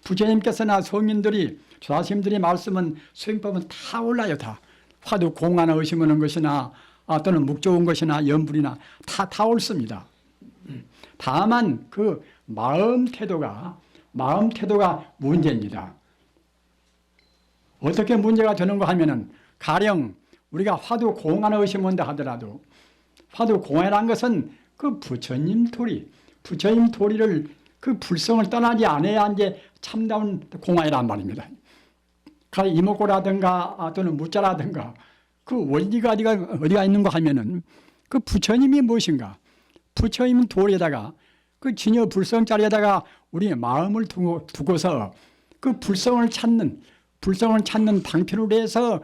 부처님께서나 성인들이 조사스님들이 말씀은 수행법은 다 올라요. 다 화두 공안을 의심하는 것이나 또는 묵조온 것이나 염불이나 다 옳습니다. 다만 그 마음 태도가 문제입니다. 어떻게 문제가 되는가 하면은 가령 우리가 화두 공안을 의심한다 하더라도 화두 공안이라는 것은 그 부처님 도리를 그 불성을 떠나지 않아야 이제 참다운 공안이란 말입니다. 가령 이목고라든가 또는 무자라든가 그 원리가 어디가 있는가 하면은 그 부처님이 무엇인가? 부처님 도리에다가 그 진여 불성자리에다가 우리의 마음을 두고서 그 불성을 찾는 방편으로 해서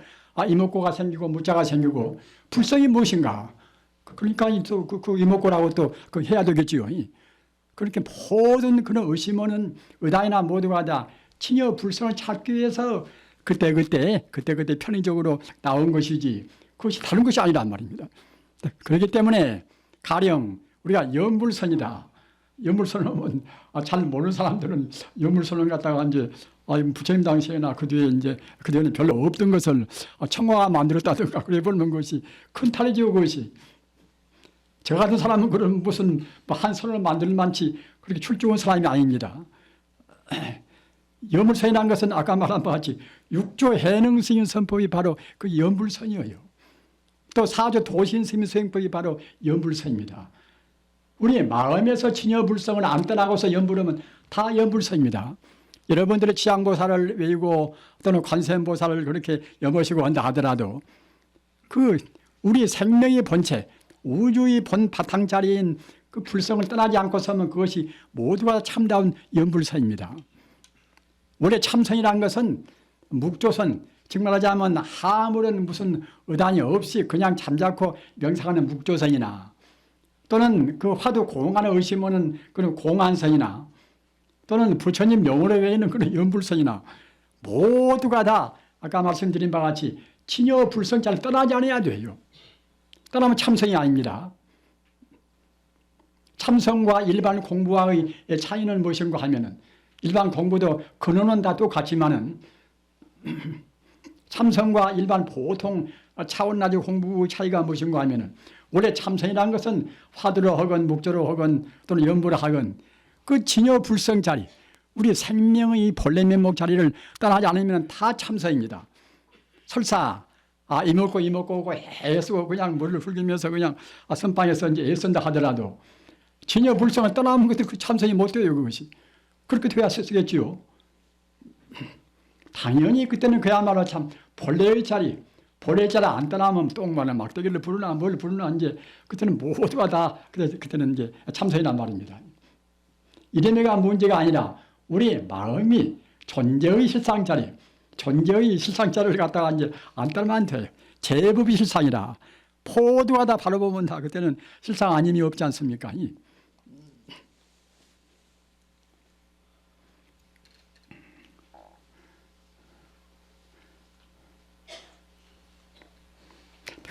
이목고가 생기고 무자가 생기고 불성이 무엇인가? 그러니까 또 그 이목고라고 또 그 해야 되겠지요. 그렇게 모든 그런 의심하는 의단이나 모두가 다 진여 불성을 찾기 위해서 그때 편의적으로 나온 것이지 그것이 다른 것이 아니란 말입니다. 그렇기 때문에 가령 우리가 연불선이다. 연불선은 잘 모르는 사람들은 연불선을 갖다가 이제 부처님 당시에나 그 뒤에는 별로 없던 것을 청화가 만들었다든가 그래 보는 것이 큰 탈이죠. 그것이 저 같은 사람은 그런 무슨 한 선을 만들 만치 그렇게 출중한 사람이 아닙니다. 연불선이라는 것은 아까 말한 바와 같이 6조 해능스님 선법이 바로 그 연불선이에요. 또 4조 도신스님 수행법이 바로 연불선입니다. 우리 마음에서 진여불성을 안 떠나고서 연불하면 다 연불선입니다. 여러분들의 지향보살을 외우고 또는 관세음보살을 그렇게 염으시고 한다 하더라도 그 우리 생명의 본체 우주의 본 바탕자리인 그 불성을 떠나지 않고서는 그것이 모두가 참다운 연불선입니다. 원래 참선이라는 것은 묵조선, 즉 말하자면 아무런 무슨 의단이 없이 그냥 잠자코 명상하는 묵조선이나 또는 그 화두 공안을 의심하는 그런 공안선이나 또는 부처님 명으로 외에는 그런 연불선이나 모두가 다 아까 말씀드린 바와 같이 진여 불성자를 떠나지 않아야 돼요. 떠나면 참선이 아닙니다. 참선과 일반 공부와의 차이는 무엇인가 하면은 일반 공부도 근원은 다 똑같지만은 참선과 일반 보통 차원 낮은 공부 차이가 무엇인가 하면은 원래 참선이라는 것은 화두로 하건 묵조로 하건 또는 연부로 하건 그 진여 불성 자리 우리 생명의 본래 면목 자리를 떠나지 않으면 다 참선입니다. 설사 이먹고 오고 애쓰고 그냥 머리를 훑으면서 그냥 선방에서 이제 애쓴다 하더라도 진여 불성을 떠나면 그때 그 참선이 못 돼요. 그것이 그렇게 돼야 쓰겠지요. 당연히 그때는 그야말로 참 본래의 자리 안 떠나면 똥마나 막대기를 부르나 뭘 부르나 이제 그때는 모두가 다 그때는 이제 참선이란 말입니다. 이래매가 문제가 아니라 우리 마음이 존재의 실상자리를 갖다가 이제 안 따르면 안 돼요. 제법이 실상이라 모두가 다 바로 보면 다 그때는 실상 아님이 없지 않습니까?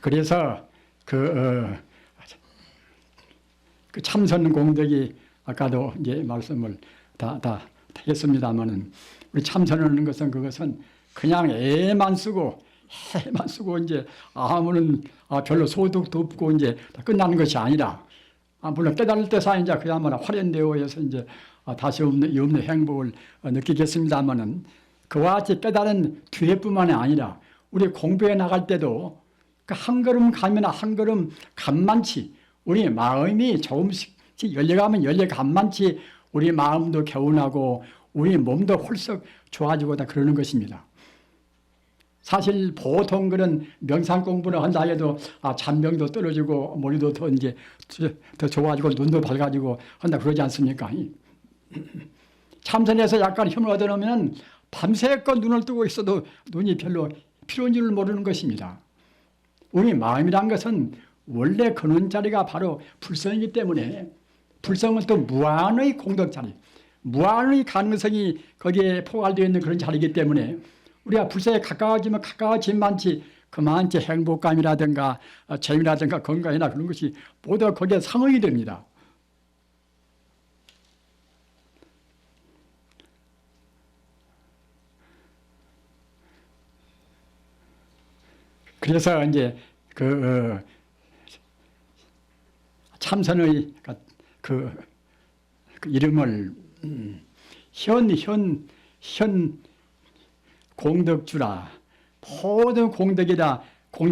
그래서 그 참선 공덕이 아까도 이제 말씀을 다 하겠습니다만은 우리 참선하는 것은 그것은 그냥 애만 쓰고 이제 아무런 별로 소득도 없고 이제 다 끝나는 것이 아니라 물론 깨달을 때사 이제 그야말로 활연되어서 이제 다시 없는 행복을 느끼겠습니다만은 그와 같이 깨달은 뒤에뿐만이 아니라 우리 공부해 나갈 때도 그 한 걸음 가면 한 걸음 간만치 우리 마음이 조금씩 열려가면 열려간만치 우리 마음도 개운하고 우리 몸도 홀썩 좋아지고 다 그러는 것입니다. 사실 보통 그런 명상 공부를 한다 해도 잔병도 떨어지고 머리도 더 좋아지고 눈도 밝아지고 한다 그러지 않습니까? 참선에서 약간 힘을 얻어놓으면 밤새껏 눈을 뜨고 있어도 눈이 별로 필요한 줄을 모르는 것입니다. 우리 마음이란 것은 원래 근원 자리가 바로 불성이기 때문에 불성은 또 무한의 공덕자리, 무한의 가능성이 거기에 포괄되어 있는 그런 자리이기 때문에 우리가 불성에 가까워지면 가까워진 만치 그만치 행복감이라든가 재미라든가 건강이나 그런 것이 모두 거기에 상응이 됩니다. 그래서 이제 참선의 그 이름을 현 공덕주라. 모든 공덕이다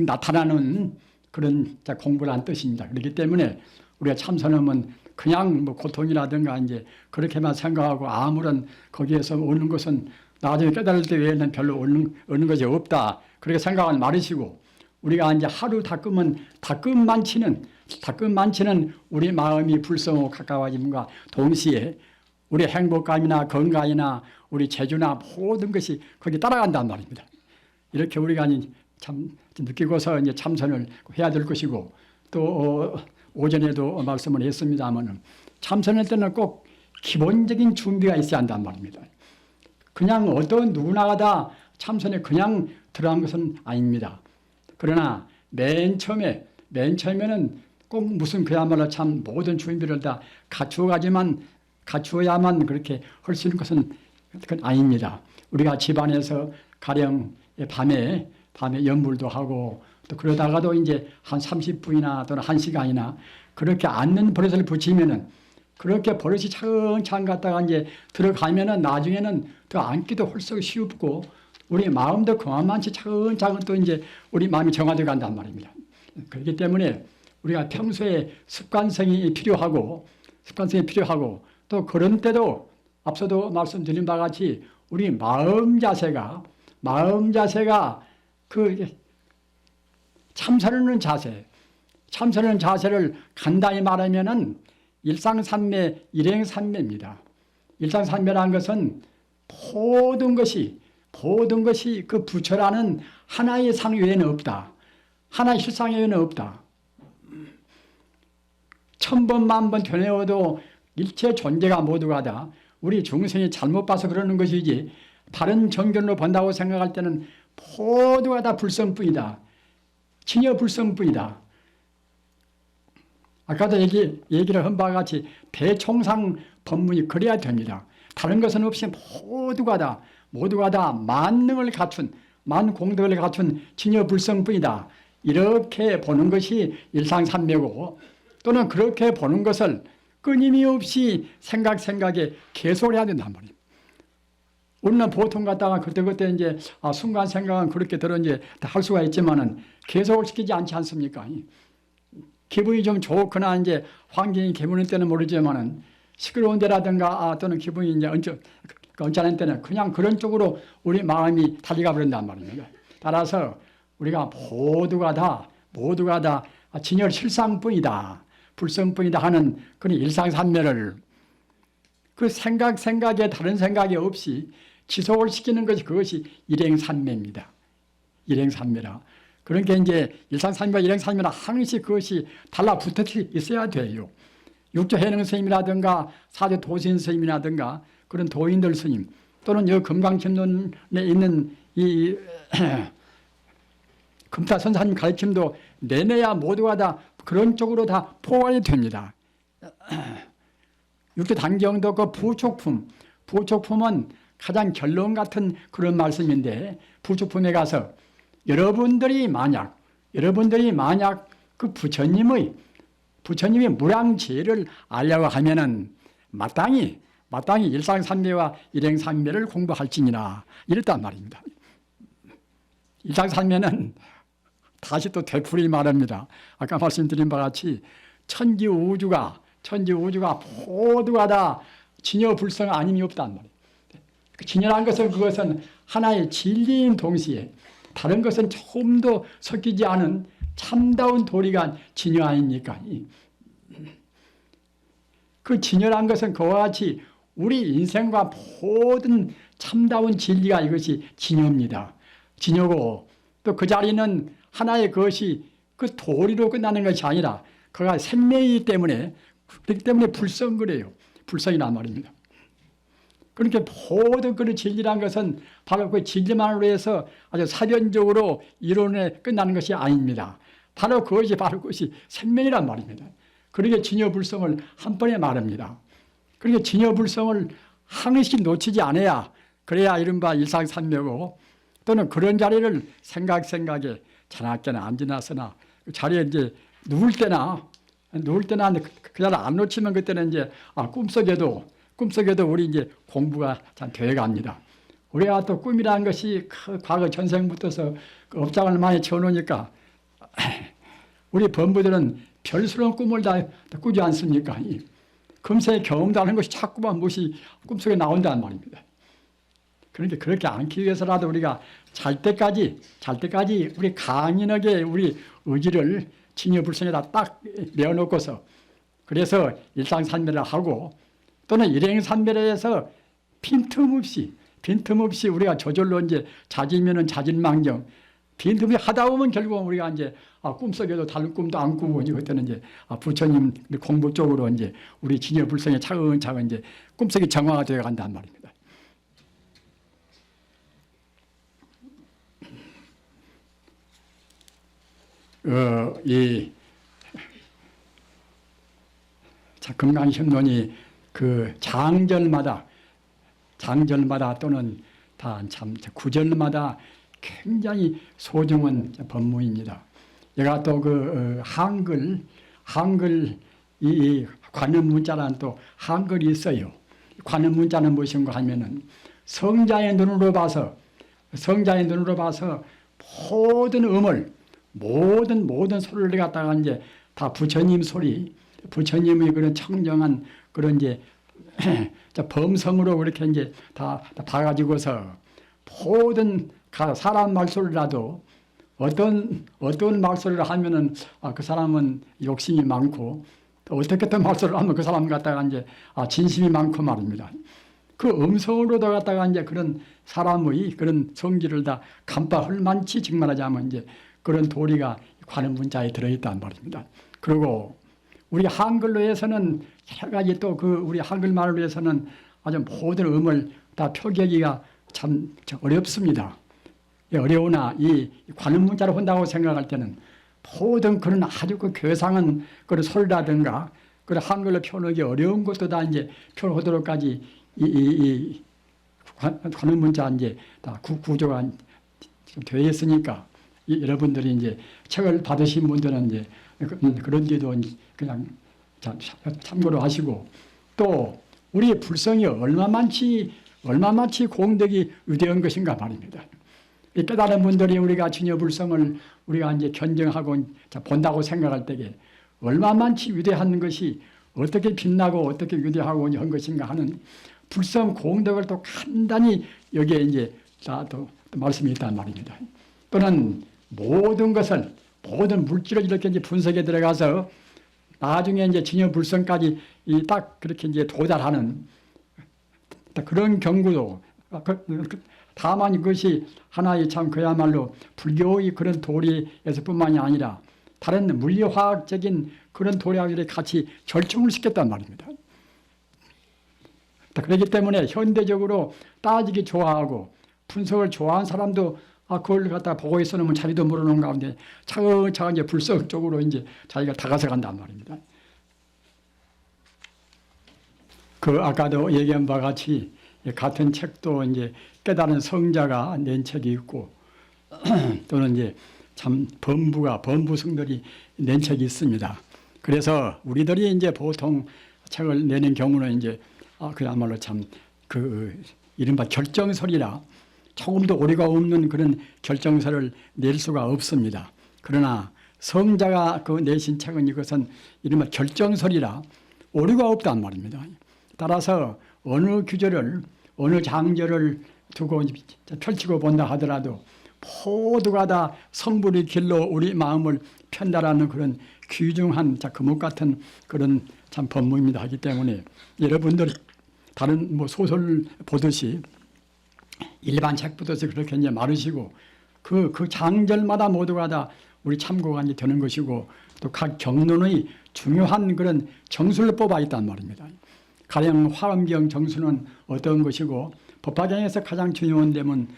나타나는 그런 공부란 뜻입니다. 그렇기 때문에 우리가 참선하면 그냥 뭐 고통이라든가 이제 그렇게만 생각하고 아무런 거기에서 오는 것은 나중에 깨달을 때 외에는 별로 오는 것이 없다. 그렇게 생각하지 말으시고, 우리가 이제 하루 닦으면 닦음만치는 우리 마음이 불성하고 가까워짐과 동시에 우리 행복감이나 건강이나 우리 재주나 모든 것이 거기 따라간단 말입니다. 이렇게 우리가 참 느끼고서 이제 참선을 해야 될 것이고, 또 오전에도 말씀을 했습니다만 참선할 때는 꼭 기본적인 준비가 있어야 한단 말입니다. 그냥 어떤 누구나가 다 참선에 그냥 들어간 것은 아닙니다. 그러나 맨 처음에는 꼭 무슨 그야말로 참 모든 준비를 다 갖추어야만 그렇게 할 수 있는 것은 그건 아닙니다. 우리가 집안에서 가령 밤에 연불도 하고 또 그러다가도 이제 한 30분이나 또는 1시간이나 그렇게 앉는 버릇을 붙이면은, 그렇게 버릇이 차근차근 갔다가 이제 들어가면은 나중에는 더 앉기도 훨씬 쉽고 우리 마음도 그만만치 차근차근 또 이제 우리 마음이 정화되어 간단 말입니다. 그렇기 때문에 우리가 평소에 습관성이 필요하고 또 그런 때도 앞서도 말씀드린 바와 같이 우리 마음 자세가 그 참선하는 자세를 간단히 말하면은 일상삼매, 일행삼매입니다. 일상삼매라는 것은 모든 것이 그 부처라는 하나의 상 외에는 없다. 하나의 실상 외에는 없다. 1000번, 10,000번 되뇌어도 일체 존재가 모두가 다 우리 중생이 잘못 봐서 그러는 것이지, 다른 정견으로 본다고 생각할 때는 모두가 다 불성뿐이다. 진여 불성뿐이다. 아까도 얘기를 한 바와 같이 대총상 법문이 그래야 됩니다. 다른 것은 없이 모두가 다 만능을 갖춘, 만공덕을 갖춘 진여 불성뿐이다. 이렇게 보는 것이 일상삼매고, 또는 그렇게 보는 것을 끊임없이 생각에 계속을 해야 된단 말이에요. 우리는 보통 갖다가 그때 이제 순간 생각은 그렇게 들어 이제 할 수가 있지만은 계속을 시키지 않지 않습니까? 기분이 좀 좋거나 이제 환경이 개무는 때는 모르지만은 시끄러운 데라든가 또는 기분이 이제 언짢은 때는 그냥 그런 쪽으로 우리 마음이 달려가 버린단 말입니다. 따라서 우리가 모두가 다 진열 실상뿐이다, 불성뿐이다 하는 그런 일상삼매를 그 생각에 다른 생각이 없이 지속을 시키는 것이 그것이 일행삼매입니다. 일행삼매라. 그러니까 이제 일상삼매와 일행삼매는 항시 그것이 달라붙어 있어야 돼요. 육조해능 스님이라든가 사조 도신 스님이라든가 그런 도인들 스님, 또는 여 금강천론에 있는 이 금타 선사님 가르침도 내내야 모두가 다 그런 쪽으로 다 포괄이 됩니다. 육조 단경도 그 부촉품은 가장 결론 같은 그런 말씀인데, 부촉품에 가서 여러분들이 만약 그 부처님이 무량지혜를 알려고 하면은 마땅히 일상삼매와 일행삼매를 공부할지니라 이랬단 말입니다. 일상삼매는 다시 또 되풀이 말합니다. 아까 말씀드린 바와 같이 천지 우주가 모두가 다 진여 불성 아님이 없단 말이에요. 진여란 그것은 하나의 진리인 동시에 다른 것은 조금도 섞이지 않은 참다운 도리가 진여 아닙니까? 그 진여란 것은 그와 같이 우리 인생과 모든 참다운 진리가 이것이 진여입니다. 진여고, 또 그 자리는 하나의 그것이 그 도리로 끝나는 것이 아니라 그가 생명이기 때문에, 그렇기 때문에 불성그래요. 불성이란 말입니다. 그렇게 모든 그런 진리란 것은 바로 그 진리만으로 해서 아주 사변적으로 이론에 끝나는 것이 아닙니다. 바로 그것이 생명이란 말입니다. 그렇게 진여불성을 한 번에 말합니다. 그렇게 진여불성을 항시 놓치지 않아야, 그래야 이른바 일상삼매고, 또는 그런 자리를 생각에 자나깨나 안 지났으나 그 자리에 이제 누울 때나 그 자리를 안 놓치면 그때는 이제 꿈속에도 우리 이제 공부가 참 되어갑니다. 우리가 또 꿈이라는 것이 과거 전생부터서 그 업장을 많이 지어놓으니까 우리 범부들은 별스러운 꿈을 다 꾸지 않습니까? 금세 경험도 하는 것이 자꾸만 무엇이 꿈속에 나온다는 말입니다. 그러니까 그렇게 않기 위해서라도 우리가 잘 때까지 우리 강인하게 우리 의지를 징여불성에다 딱 메어놓고서 그래서 일상산매를 하고 또는 일행산매에서 빈틈없이 우리가 저절로 이제 자지면은 자진망정 빈틈이 하다 보면 결국은 우리가 이제 꿈속에도 다른 꿈도 안 꾸고 이제 그때는 이제 부처님 공부 쪽으로 이제 우리 징여불성에 차근차근 이제 꿈속이 정화가 되어 간단 말입니다. 이 금강심론이 그 장절마다 또는 다 참 구절마다 굉장히 소중한 법문입니다. 제가 또 그 한글 이 관음문자라는 또 한글이 있어요. 관음문자는 무엇인가 하면은 성자의 눈으로 봐서 모든 음을 모든 소리를 갖다가 이제 다 부처님 소리, 부처님의 그런 청정한 그런 이제 범성으로 그렇게 이제 다 봐가지고서 모든 사람 말소리라도 어떤 말소리를 하면은 그 사람은 욕심이 많고 또 어떻게 또 말소리를 하면 그 사람 갖다가 이제 진심이 많고 말입니다. 그 음성으로도 갖다가 이제 그런 사람의 그런 성질을 다 간파할 만치 증말하자면 이제 그런 도리가 관음문자에 들어있단 말입니다. 그리고 우리 한글로 해서는 여러 가지 또 그 우리 한글말로 해서는 아주 모든 음을 다 표기하기가 참 어렵습니다. 어려우나 이 관음문자로 한다고 생각할 때는 모든 그런 아주 그 괴상한 그런 소리라든가 그런 한글로 표현하기 어려운 것도 다 이제 표현하도록까지 이 관음문자 이제 다 구조가 되어 있으니까 여러분들이 이제 책을 받으신 분들은 이제 그런 데도 그냥 참고로 하시고 또 우리의 불성이 얼마만치 공덕이 위대한 것인가 말입니다. 이 깨달은 분들이 우리가 진여불성을 우리가 이제 견정하고 본다고 생각할 때에 얼마만치 위대한 것이 어떻게 빛나고 어떻게 위대하고 한 것인가 하는 불성 공덕을 또 간단히 여기에 이제 또 말씀이 있단 말입니다. 또는 모든 물질을 이렇게 이제 분석에 들어가서 나중에 이제 진여불성까지 딱 그렇게 이제 도달하는 그런 경구도 다만 이것이 하나의 참 그야말로 불교의 그런 도리에서뿐만이 아니라 다른 물리화학적인 그런 도리하고들이 같이 절충을 시켰단 말입니다. 그렇기 때문에 현대적으로 따지기 좋아하고 분석을 좋아하는 사람도 그걸 갖다 보고 있으면 자기도 모르는 가운데 차근차근 이제 불성 쪽으로 이제 자기가 다가서 간단 말입니다. 그 아까도 얘기한 바와 같이 같은 책도 이제 깨달은 성자가 낸 책이 있고 또는 이제 참 범부성들이 낸 책이 있습니다. 그래서 우리들이 이제 보통 책을 내는 경우는 이제 그야말로 참 그 이른바 결정설이라 조금도 오류가 없는 그런 결정서를 낼 수가 없습니다. 그러나 성자가 그 내신 책은 이것은 이른바 결정설이라 오류가 없단 말입니다. 따라서 어느 규절을 어느 장절을 두고 펼치고 본다 하더라도 모두가 다 성불의 길로 우리 마음을 편달하는 그런 귀중한 금옥 같은 그런 참 법문입니다. 하기 때문에 여러분들이 다른 뭐 소설 보듯이 일반 책 보듯이 그렇게 이제 말으시고 그 장절마다 모두가 다 우리 참고가 이제 되는 것이고 또 각 경론의 중요한 그런 정수를 뽑아 있단 말입니다. 가령 화엄경 정수는 어떤 것이고 법화경에서 가장 중요한 대문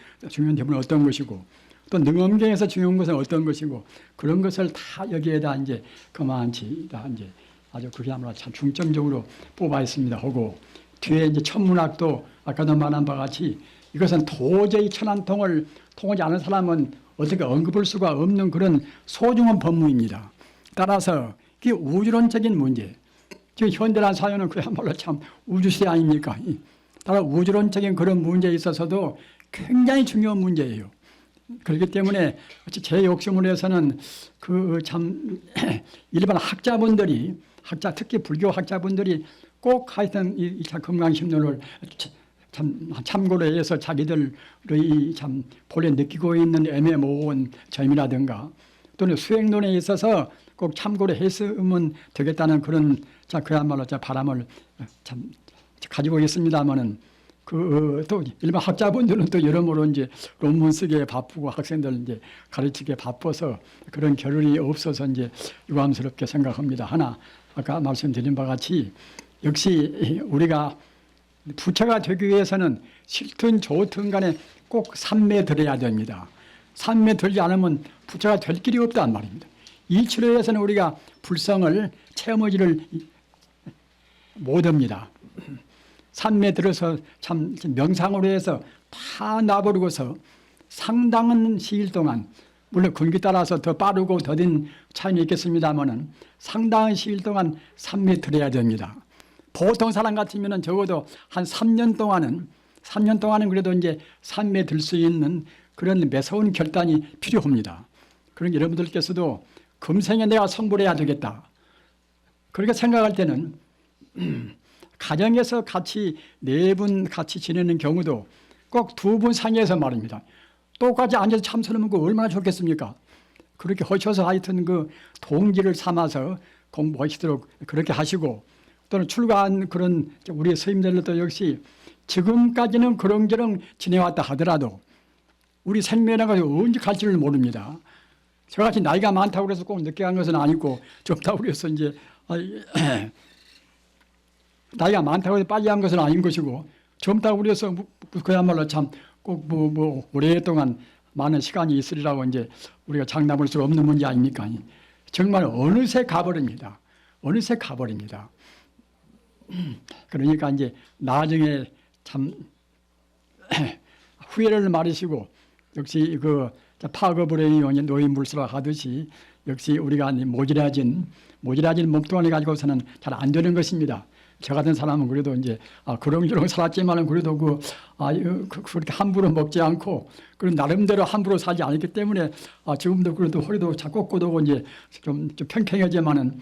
어떤 것이고 또 능엄경에서 중요한 것은 어떤 것이고 그런 것을 다 여기에다 이제 그만치 다 이제 아주 그야말로 참 중점적으로 뽑아 있습니다. 하고 뒤에 이제 천문학도 아까도 말한 바와 같이 이것은 도저히 천안통을 통하지 않은 사람은 어떻게 언급할 수가 없는 그런 소중한 법무입니다. 따라서 이게 우주론적인 문제, 지금 현대란 사회는 그야말로 참 우주시대 아닙니까? 따라 우주론적인 그런 문제에 있어서도 굉장히 중요한 문제예요. 그렇기 때문에 제 욕심을 해서는 그 참 일반 학자분들이 특히 불교 학자분들이 꼭 하여튼 이 금강심론을 참고로 해서 자기들의 참 본래 느끼고 있는 애매모호한 점이라든가 또는 수행론에 있어서 꼭 참고로 했으면 되겠다는 그런 그야말로 바람을 참 가지고 있습니다만은 또 일반 학자분들은 또 여러모로 이제 논문 쓰기에 바쁘고 학생들 이제 가르치기에 바빠서 그런 겨를이 없어서 이제 유감스럽게 생각합니다. 하나 아까 말씀드린 바와 같이 역시 우리가 부처가 되기 위해서는 싫든 좋든 간에 꼭 삼매 들어야 됩니다. 삼매 들지 않으면 부처가 될 길이 없단 말입니다. 이치로 해서는 우리가 불성을 체험하지를 못합니다. 삼매 들어서 참 명상으로 해서 다 놔버리고서 상당한 시일 동안 물론 근기 따라서 더 빠르고 더딘 차이는 있겠습니다만은 상당한 시일 동안 삼매 들어야 됩니다. 보통 사람 같으면은 적어도 한 3년 동안은 그래도 이제 삼매 들 수 있는 그런 매서운 결단이 필요합니다. 그러니까 여러분들께서도 금생에 내가 성불해야 되겠다. 그렇게 생각할 때는 가정에서 같이 4분 같이 지내는 경우도 꼭 2분 상의해서 말입니다. 똑같이 앉아서 참선하면 그 얼마나 좋겠습니까? 그렇게 하셔서 하여튼 그 동기를 삼아서 공부하시도록 그렇게 하시고 또는 출가한 그런 우리 스님들도 역시 지금까지는 그런저런 지내왔다 하더라도 우리 생명이라는 것이 언제 갈지를 모릅니다. 저같이 나이가 많다고 해서 꼭 늦게 간 것은 아니고 젊다고 해서 이제 나이가 많다고 해서 빨리 한 것은 아닌 것이고 젊다고 해서 그야말로 참 꼭 오랫동안 많은 시간이 있으리라고 이제 우리가 장담할 수 없는 문제 아닙니까? 정말 어느새 가버립니다. 어느새 가버립니다. 그러니까 이제 나중에 참 후회를 말으시고 역시 그 파급을 해요 노인물수라 하듯이 역시 우리가 모질해진 몸뚱아리 가지고서는 잘 안 되는 것입니다. 저 같은 사람은 그래도 이제 그렁저렁 살았지만은 그래도 그렇게 함부로 먹지 않고 그런 나름대로 함부로 살지 않았기 때문에 지금도 그래도 허리도 자꾸 꿇고 이제 좀 평평하지만은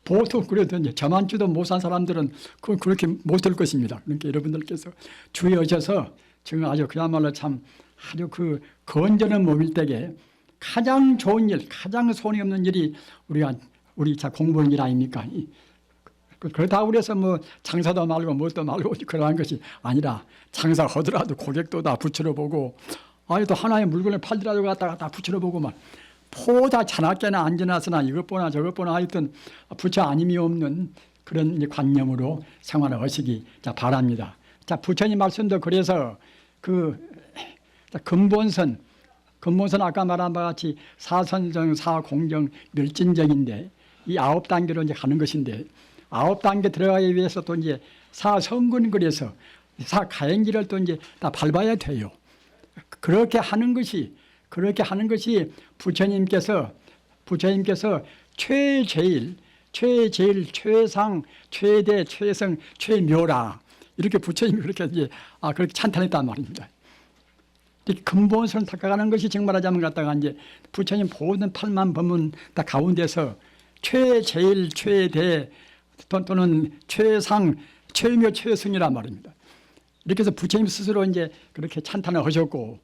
보통 그래도 이제 저만치도 못 산 사람들은 그렇게 못 될 것입니다. 그러니까 여러분들께서 주의하셔서 지금 아주 그야말로 참 아주 그 건전한 몸일 때에 가장 좋은 일, 가장 손이 없는 일이 우리 공부하는 일 아닙니까? 그렇다고 그래서 장사도 말고 뭣도 말고 그러한 것이 아니라 장사하더라도 고객도 다 부처로 보고 또 하나의 물건을 팔더라도 갖다가 다 부처로 보고만 포다 자나깨나 안전하서나 이것보나 저것보나 하여튼 부처 아님이 없는 그런 관념으로 생활을 하시기 바랍니다. 부처님 말씀도 그래서 근본선 아까 말한 바와 같이 사선정, 사공정, 멸진정인데 이 9단계로 이제 가는 것인데 9단계 들어가기 위해서 또 이제 사성근 그래서 사가행기를 또 이제 다 밟아야 돼요. 그렇게 하는 것이 부처님께서 최제일, 최상, 최대, 최성, 최묘라 이렇게 부처님이 그렇게 이제 그렇게 찬탄했단 말입니다. 근본선을 닦아가는 것이 정말하자면 갖다가 이제 부처님 모든 8만 법문 다 가운데서 최제일, 최대 또는 최상, 최묘, 최승이란 말입니다. 이렇게 해서 부처님 스스로 이제 그렇게 찬탄을 하셨고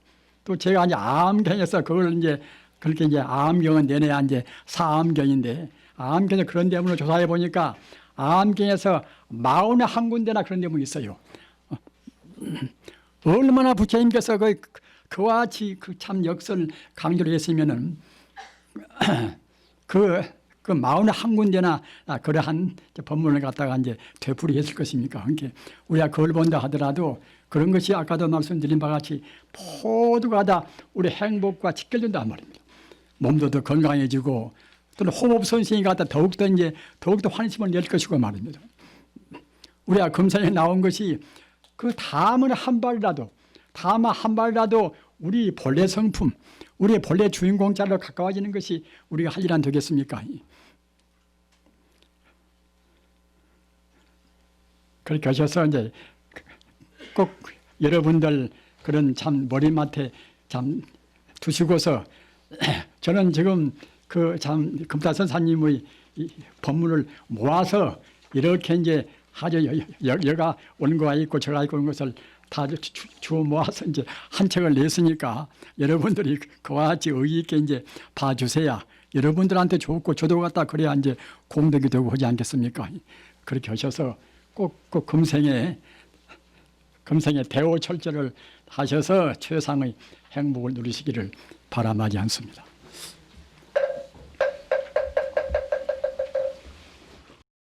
또 제가 이제 암경에서 그걸 이제 그렇게 이제 암경은 내내야 이제 사암경인데 암경에 그런 대문을 조사해 보니까 암경에서 41군데나 그런 대문이 있어요. 얼마나 부처님께서 그와 같이 참 역설 강조를 했으면은 그 41군데나 그러한 법문을 갖다가 이제 되풀이했을 것입니까? 그러니까 우리가 그걸 본다 하더라도 그런 것이 아까도 말씀드린 바와 같이 모두가 다 우리 행복과 직결된단 말입니다. 몸도 더 건강해지고 또는 호흡선생이 갖다 더욱더 환심을 낼 것이고 말입니다. 우리가 금산에 나온 것이 그 다음은 한 발이라도 다만 한 발이라도 우리 본래 성품, 우리의 본래 주인공자로 가까워지는 것이 우리가 할 일 안 되겠습니까? 그렇게 하셔서 이제 꼭 여러분들 그런 참 머리맡에 참 두시고서 저는 지금 그 참 금타선사님의 이 법문을 모아서 이렇게 이제 아주 여가 온 거가 있고 저가 있고 온 것을 다 주워 모아서 이제 한 책을 냈으니까 여러분들이 그와 같이 의의 있게 이제 봐주세요. 여러분들한테 좋고 저도 갖다 그래야 이제 공덕이 되고 하지 않겠습니까? 그렇게 하셔서 꼭 금생에 대오철저를 하셔서 최상의 행복을 누리시기를 바람하지 않습니다.